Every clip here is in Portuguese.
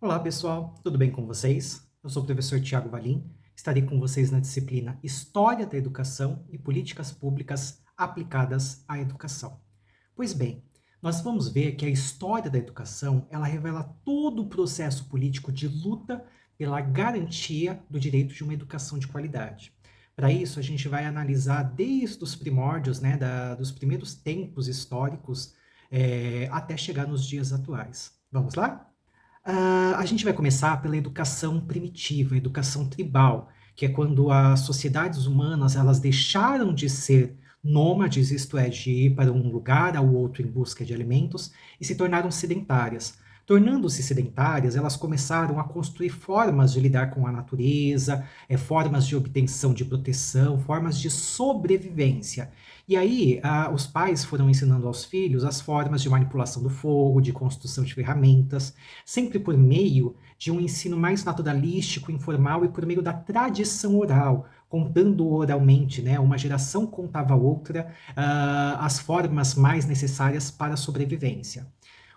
Olá, pessoal, tudo bem com vocês? Eu sou o professor Tiago Valim, estarei com vocês na disciplina História da Educação e Políticas Públicas aplicadas à educação. Pois bem, nós vamos ver que a história da educação, ela revela todo o processo político de luta pela garantia do direito de uma educação de qualidade. Para isso, a gente vai analisar desde os primórdios, né, dos primeiros tempos históricos, até chegar nos dias atuais. Vamos lá? A gente vai começar pela educação primitiva, a educação tribal, que é quando as sociedades humanas elas deixaram de ser nômades, isto é, de ir para um lugar ao outro em busca de alimentos, e se tornaram sedentárias. Tornando-se sedentárias, elas começaram a construir formas de lidar com a natureza, formas de obtenção de proteção, formas de sobrevivência. E aí, os pais foram ensinando aos filhos as formas de manipulação do fogo, de construção de ferramentas, sempre por meio de um ensino mais naturalístico, informal e por meio da tradição oral, contando oralmente, né? Uma geração contava a outra as formas mais necessárias para a sobrevivência.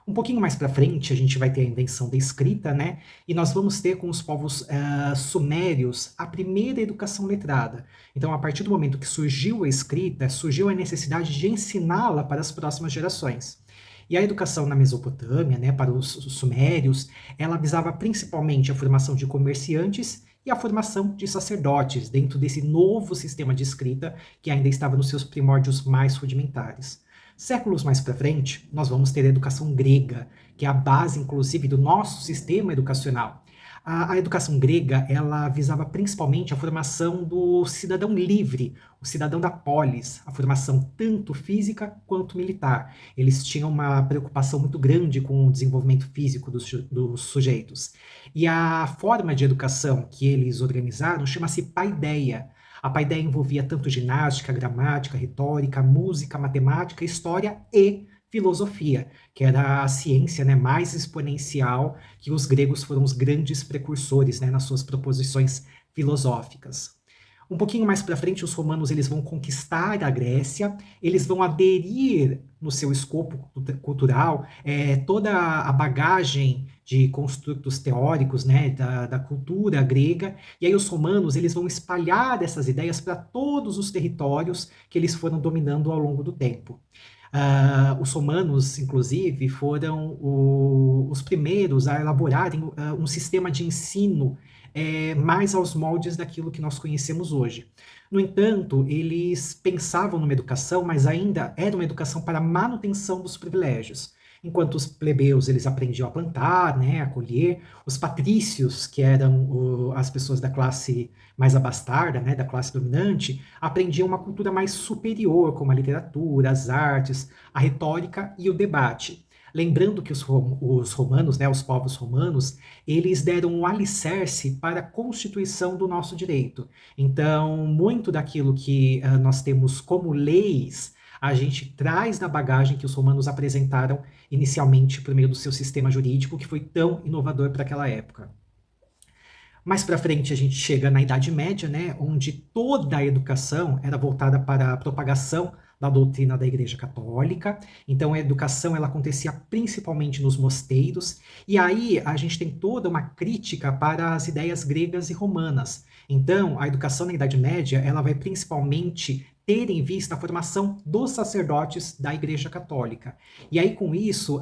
Um pouquinho mais para frente, a gente vai ter a invenção da escrita, né? E nós vamos ter com os povos sumérios a primeira educação letrada. Então, a partir do momento que surgiu a escrita, surgiu a necessidade de ensiná-la para as próximas gerações. E a educação na Mesopotâmia, né, para os sumérios, ela visava principalmente a formação de comerciantes e a formação de sacerdotes dentro desse novo sistema de escrita que ainda estava nos seus primórdios mais rudimentares. Séculos mais para frente, nós vamos ter a educação grega, que é a base, inclusive, do nosso sistema educacional. A educação grega, ela visava principalmente a formação do cidadão livre, o cidadão da polis, a formação tanto física quanto militar. Eles tinham uma preocupação muito grande com o desenvolvimento físico dos sujeitos. E a forma de educação que eles organizaram chama-se paideia. A paideia envolvia tanto ginástica, gramática, retórica, música, matemática, história e filosofia, que era a ciência, né, mais exponencial, que os gregos foram os grandes precursores, né, nas suas proposições filosóficas. Um pouquinho mais para frente, os romanos eles vão conquistar a Grécia, eles vão aderir no seu escopo cultural toda a bagagem de construtos teóricos, né, da cultura grega, e aí os romanos eles vão espalhar essas ideias para todos os territórios que eles foram dominando ao longo do tempo. Os romanos, inclusive, foram os primeiros a elaborarem um sistema de ensino mais aos moldes daquilo que nós conhecemos hoje. No entanto, eles pensavam numa educação, mas ainda era uma educação para a manutenção dos privilégios. Enquanto os plebeus eles aprendiam a plantar, né, a colher, os patrícios, que eram as pessoas da classe mais abastarda, né, da classe dominante, aprendiam uma cultura mais superior, como a literatura, as artes, a retórica e o debate. Lembrando que os romanos, né, os povos romanos, eles deram um alicerce para a constituição do nosso direito. Então, muito daquilo que nós temos como leis, a gente traz da bagagem que os romanos apresentaram inicialmente por meio do seu sistema jurídico, que foi tão inovador para aquela época. Mais para frente a gente chega na Idade Média, né, onde toda a educação era voltada para a propagação da doutrina da Igreja Católica. Então a educação ela acontecia principalmente nos mosteiros, e aí a gente tem toda uma crítica para as ideias gregas e romanas. Então a educação na Idade Média ela vai principalmente ter em vista a formação dos sacerdotes da Igreja Católica. E aí, com isso,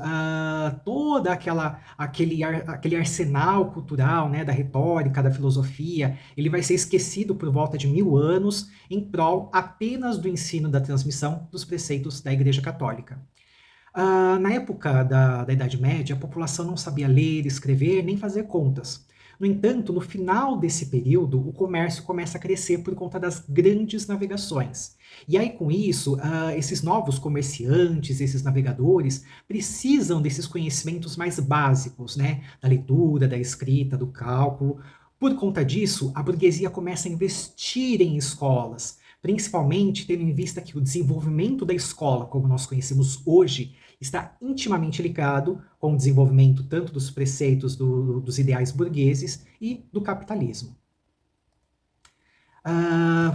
toda aquele arsenal cultural, né, da retórica, da filosofia, ele vai ser esquecido por volta de 1000 anos em prol apenas do ensino da transmissão dos preceitos da Igreja Católica. Na época da Idade Média, a população não sabia ler, escrever, nem fazer contas. No entanto, no final desse período, o comércio começa a crescer por conta das grandes navegações. E aí, com isso, esses novos comerciantes, esses navegadores, precisam desses conhecimentos mais básicos, né? Da leitura, da escrita, do cálculo. Por conta disso, a burguesia começa a investir em escolas, principalmente tendo em vista que o desenvolvimento da escola, como nós conhecemos hoje, está intimamente ligado com o desenvolvimento tanto dos preceitos dos ideais burgueses e do capitalismo.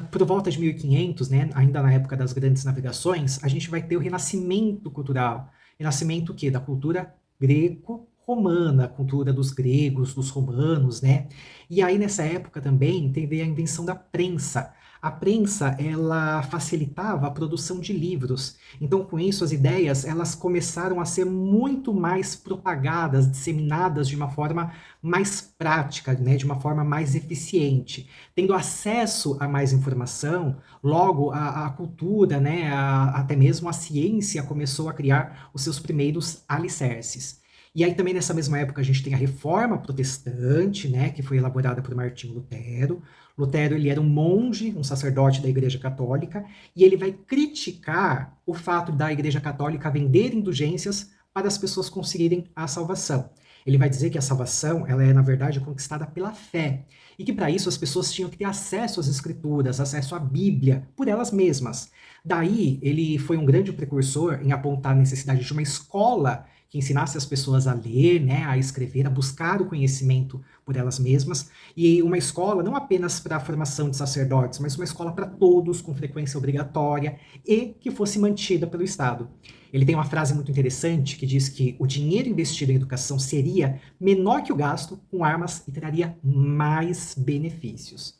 Por volta de 1500, né, ainda na época das grandes navegações, a gente vai ter o renascimento cultural. Renascimento o quê? Da cultura greco, romana, a cultura dos gregos, dos romanos, né? E aí nessa época também teve a invenção da prensa. A prensa, ela facilitava a produção de livros. Então, com isso, as ideias, elas começaram a ser muito mais propagadas, disseminadas de uma forma mais prática, né, de uma forma mais eficiente. Tendo acesso a mais informação, logo a cultura, né, até mesmo a ciência começou a criar os seus primeiros alicerces. E aí também nessa mesma época a gente tem a Reforma Protestante, né, que foi elaborada por Martinho Lutero. Lutero, ele era um monge, um sacerdote da Igreja Católica, e ele vai criticar o fato da Igreja Católica vender indulgências para as pessoas conseguirem a salvação. Ele vai dizer que a salvação, ela é na verdade conquistada pela fé, e que para isso as pessoas tinham que ter acesso às escrituras, acesso à Bíblia, por elas mesmas. Daí, ele foi um grande precursor em apontar a necessidade de uma escola que ensinasse as pessoas a ler, né, a escrever, a buscar o conhecimento por elas mesmas, e uma escola não apenas para a formação de sacerdotes, mas uma escola para todos, com frequência obrigatória, e que fosse mantida pelo Estado. Ele tem uma frase muito interessante que diz que o dinheiro investido em educação seria menor que o gasto com armas e traria mais benefícios.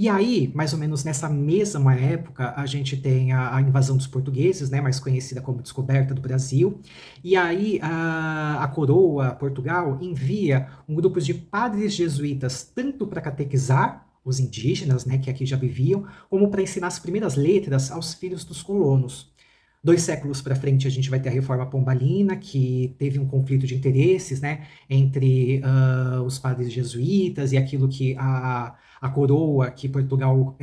E aí, mais ou menos nessa mesma época, a gente tem a invasão dos portugueses, né, mais conhecida como descoberta do Brasil. E aí a coroa, Portugal, envia um grupo de padres jesuítas tanto para catequizar os indígenas, né, que aqui já viviam, como para ensinar as primeiras letras aos filhos dos colonos. 2 séculos para frente a gente vai ter a Reforma Pombalina, que teve um conflito de interesses, né, entre os padres jesuítas e aquilo que a coroa que Portugal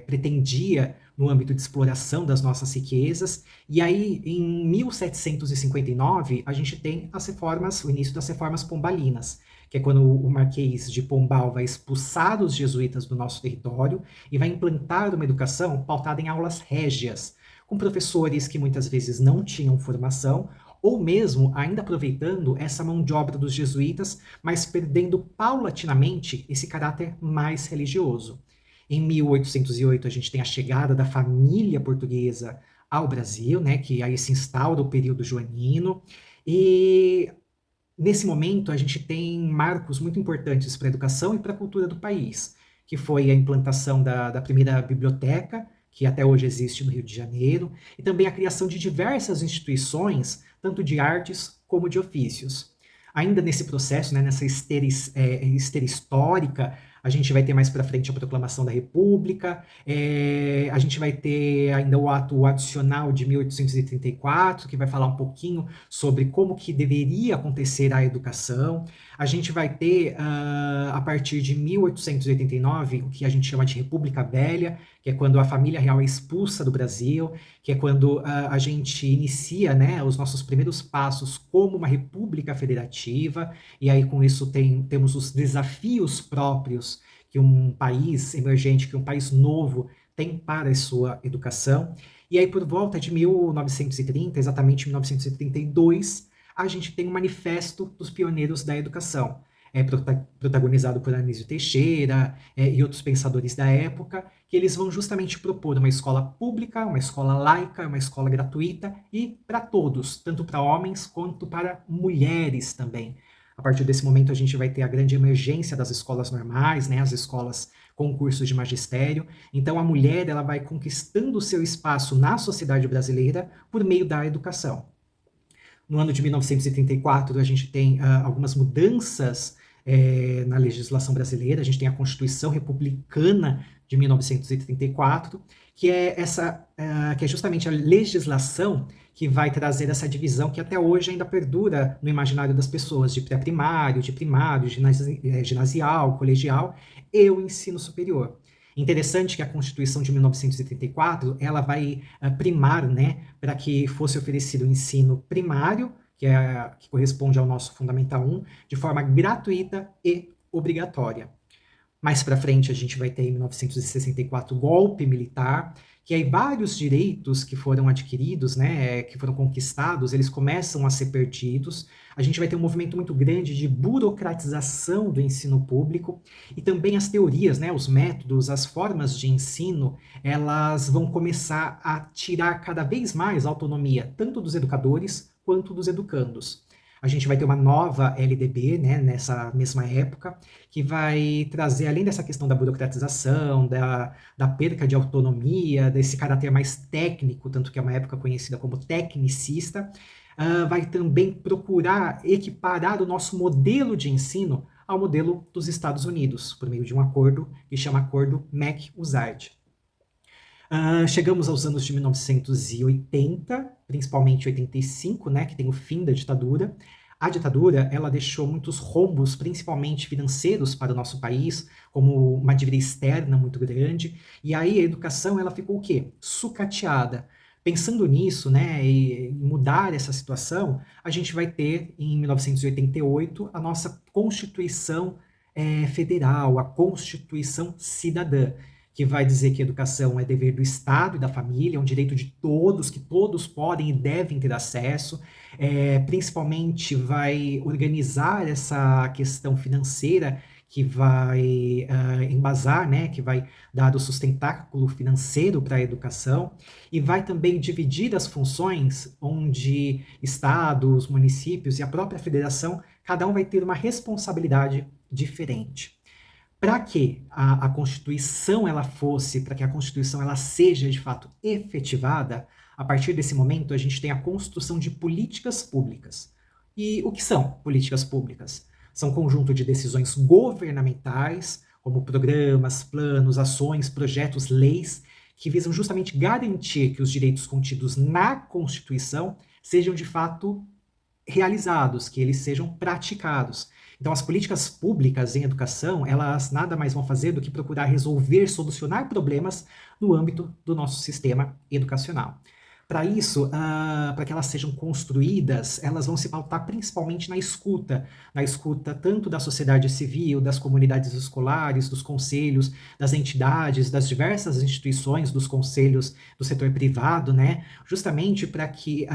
pretendia no âmbito de exploração das nossas riquezas. E aí, em 1759, a gente tem as reformas, o início das reformas pombalinas, que é quando o Marquês de Pombal vai expulsar os jesuítas do nosso território e vai implantar uma educação pautada em aulas régias, com professores que muitas vezes não tinham formação, ou mesmo ainda aproveitando essa mão de obra dos jesuítas, mas perdendo paulatinamente esse caráter mais religioso. Em 1808 a gente tem a chegada da família portuguesa ao Brasil, né, que aí se instaura o período joanino, e nesse momento a gente tem marcos muito importantes para a educação e para a cultura do país, que foi a implantação da primeira biblioteca, que até hoje existe no Rio de Janeiro, e também a criação de diversas instituições, tanto de artes como de ofícios. Ainda nesse processo, né, nessa esteira histórica, a gente vai ter mais para frente a proclamação da República, a gente vai ter ainda o ato adicional de 1834, que vai falar um pouquinho sobre como que deveria acontecer a educação. A gente vai ter, a partir de 1889, o que a gente chama de República Velha, que é quando a família real é expulsa do Brasil, que é quando a gente inicia, né, os nossos primeiros passos como uma república federativa, e aí com isso temos os desafios próprios que um país emergente, que um país novo tem para a sua educação. E aí por volta de 1930, exatamente 1932, a gente tem o Manifesto dos Pioneiros da Educação, protagonizado por Anísio Teixeira e outros pensadores da época, que eles vão justamente propor uma escola pública, uma escola laica, uma escola gratuita e para todos, tanto para homens quanto para mulheres também. A partir desse momento a gente vai ter a grande emergência das escolas normais, né, as escolas com cursos de magistério. Então a mulher ela vai conquistando o seu espaço na sociedade brasileira por meio da educação. No ano de 1934, a gente tem algumas mudanças na legislação brasileira. A gente tem a Constituição Republicana de 1934, que é justamente a legislação que vai trazer essa divisão que até hoje ainda perdura no imaginário das pessoas, de pré-primário, de primário, ginasial, colegial e o ensino superior. Interessante que a Constituição de 1934 ela vai primar, né, para que fosse oferecido o ensino primário, que corresponde ao nosso Fundamental 1, de forma gratuita e obrigatória. Mais para frente a gente vai ter em 1964 o golpe militar, que aí vários direitos que foram adquiridos, né, que foram conquistados, eles começam a ser perdidos. A gente vai ter um movimento muito grande de burocratização do ensino público e também as teorias, né, os métodos, as formas de ensino, elas vão começar a tirar cada vez mais autonomia, tanto dos educadores quanto dos educandos. A gente vai ter uma nova LDB, né, nessa mesma época, que vai trazer, além dessa questão da burocratização, da perca de autonomia, desse caráter mais técnico, tanto que é uma época conhecida como tecnicista, vai também procurar equiparar o nosso modelo de ensino ao modelo dos Estados Unidos, por meio de um acordo que chama Acordo MacUsard. Chegamos aos anos de 1980, principalmente 85, né, que tem o fim da ditadura. A ditadura, ela deixou muitos rombos, principalmente financeiros, para o nosso país, como uma dívida externa muito grande, e aí a educação, ela ficou o quê? Sucateada. Pensando nisso, né, e mudar essa situação, a gente vai ter, em 1988, a nossa Constituição Federal, a Constituição Cidadã, que vai dizer que a educação é dever do Estado e da família, é um direito de todos, que todos podem e devem ter acesso, principalmente vai organizar essa questão financeira que vai embasar, né, que vai dar o sustentáculo financeiro para a educação e vai também dividir as funções onde estados, municípios e a própria federação, cada um vai ter uma responsabilidade diferente. Para que a Constituição ela fosse, para que a Constituição ela seja de fato efetivada, a partir desse momento a gente tem a construção de políticas públicas. E o que são políticas públicas? São um conjunto de decisões governamentais, como programas, planos, ações, projetos, leis, que visam justamente garantir que os direitos contidos na Constituição sejam de fato realizados, que eles sejam praticados. Então, as políticas públicas em educação, elas nada mais vão fazer do que procurar resolver, solucionar problemas no âmbito do nosso sistema educacional. Para isso, para que elas sejam construídas, elas vão se pautar principalmente na escuta tanto da sociedade civil, das comunidades escolares, dos conselhos, das entidades, das diversas instituições, dos conselhos do setor privado, né? Justamente para que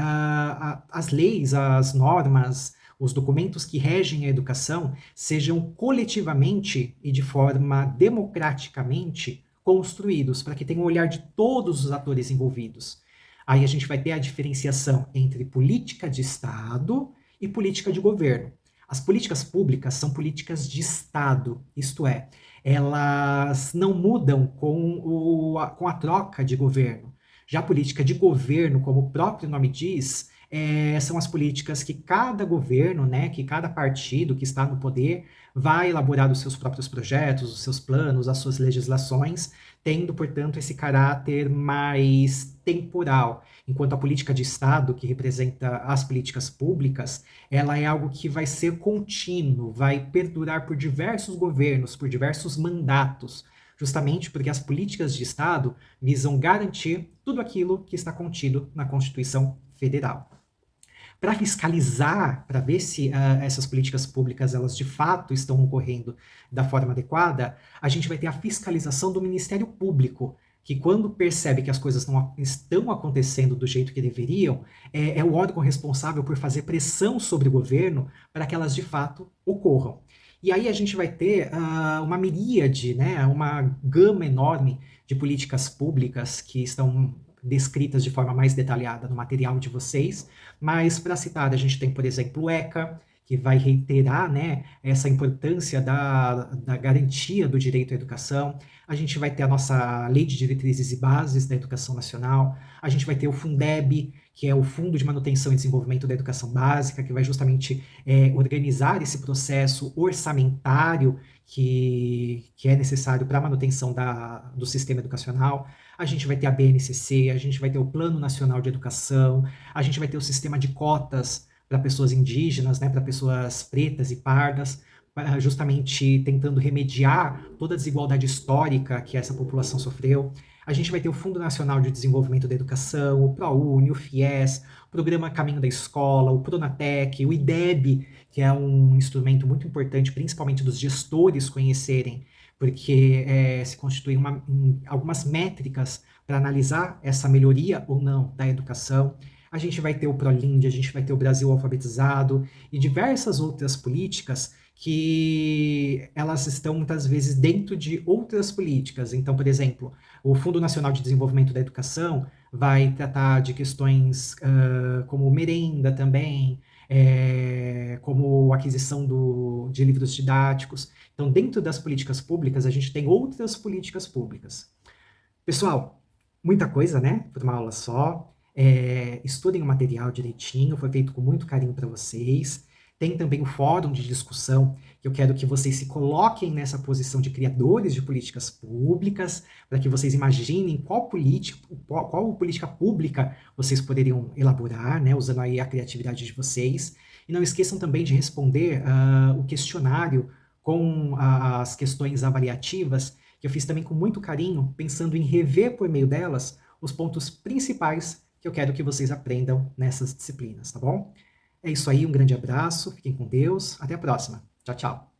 as leis, as normas, os documentos que regem a educação sejam coletivamente e de forma democraticamente construídos, para que tenham o olhar de todos os atores envolvidos. Aí a gente vai ter a diferenciação entre política de Estado e política de governo. As políticas públicas são políticas de Estado, isto é, elas não mudam com a troca de governo. Já a política de governo, como o próprio nome diz, são as políticas que cada governo, né, que cada partido que está no poder vai elaborar os seus próprios projetos, os seus planos, as suas legislações, tendo, portanto, esse caráter mais temporal. Enquanto a política de Estado, que representa as políticas públicas, ela é algo que vai ser contínuo, vai perdurar por diversos governos, por diversos mandatos, justamente porque as políticas de Estado visam garantir tudo aquilo que está contido na Constituição Federal. Para fiscalizar, para ver se essas políticas públicas elas de fato estão ocorrendo da forma adequada, a gente vai ter a fiscalização do Ministério Público, que quando percebe que as coisas não estão acontecendo do jeito que deveriam, é o órgão responsável por fazer pressão sobre o governo para que elas de fato ocorram. E aí a gente vai ter uma miríade, né, uma gama enorme de políticas públicas que estão descritas de forma mais detalhada no material de vocês, mas para citar, a gente tem, por exemplo, o ECA, que vai reiterar, né, essa importância da garantia do direito à educação. A gente vai ter a nossa Lei de Diretrizes e Bases da Educação Nacional. A gente vai ter o Fundeb, que é o Fundo de Manutenção e Desenvolvimento da Educação Básica, que vai justamente organizar esse processo orçamentário que é necessário para a manutenção do sistema educacional. A gente vai ter a BNCC, a gente vai ter o Plano Nacional de Educação, a gente vai ter o sistema de cotas para pessoas indígenas, né, para pessoas pretas e pardas, justamente tentando remediar toda a desigualdade histórica que essa população sofreu. A gente vai ter o Fundo Nacional de Desenvolvimento da Educação, o ProUni, o FIES, o Programa Caminho da Escola, o Pronatec, o IDEB, que é um instrumento muito importante, principalmente dos gestores conhecerem, porque se constituem algumas métricas para analisar essa melhoria ou não da educação. A gente vai ter o ProLIND, a gente vai ter o Brasil Alfabetizado e diversas outras políticas que elas estão muitas vezes dentro de outras políticas. Então, por exemplo, o Fundo Nacional de Desenvolvimento da Educação vai tratar de questões como merenda também, como aquisição de livros didáticos. Então, dentro das políticas públicas, a gente tem outras políticas públicas. Pessoal, muita coisa, né? Por uma aula só. Estudem o material direitinho, foi feito com muito carinho para vocês. Tem também o fórum de discussão, que eu quero que vocês se coloquem nessa posição de criadores de políticas públicas, para que vocês imaginem qual política pública vocês poderiam elaborar, né? Usando aí a criatividade de vocês. E não esqueçam também de responder o questionário com as questões avaliativas, que eu fiz também com muito carinho, pensando em rever por meio delas os pontos principais que eu quero que vocês aprendam nessas disciplinas, tá bom? É isso aí, um grande abraço, fiquem com Deus, até a próxima. Tchau, tchau.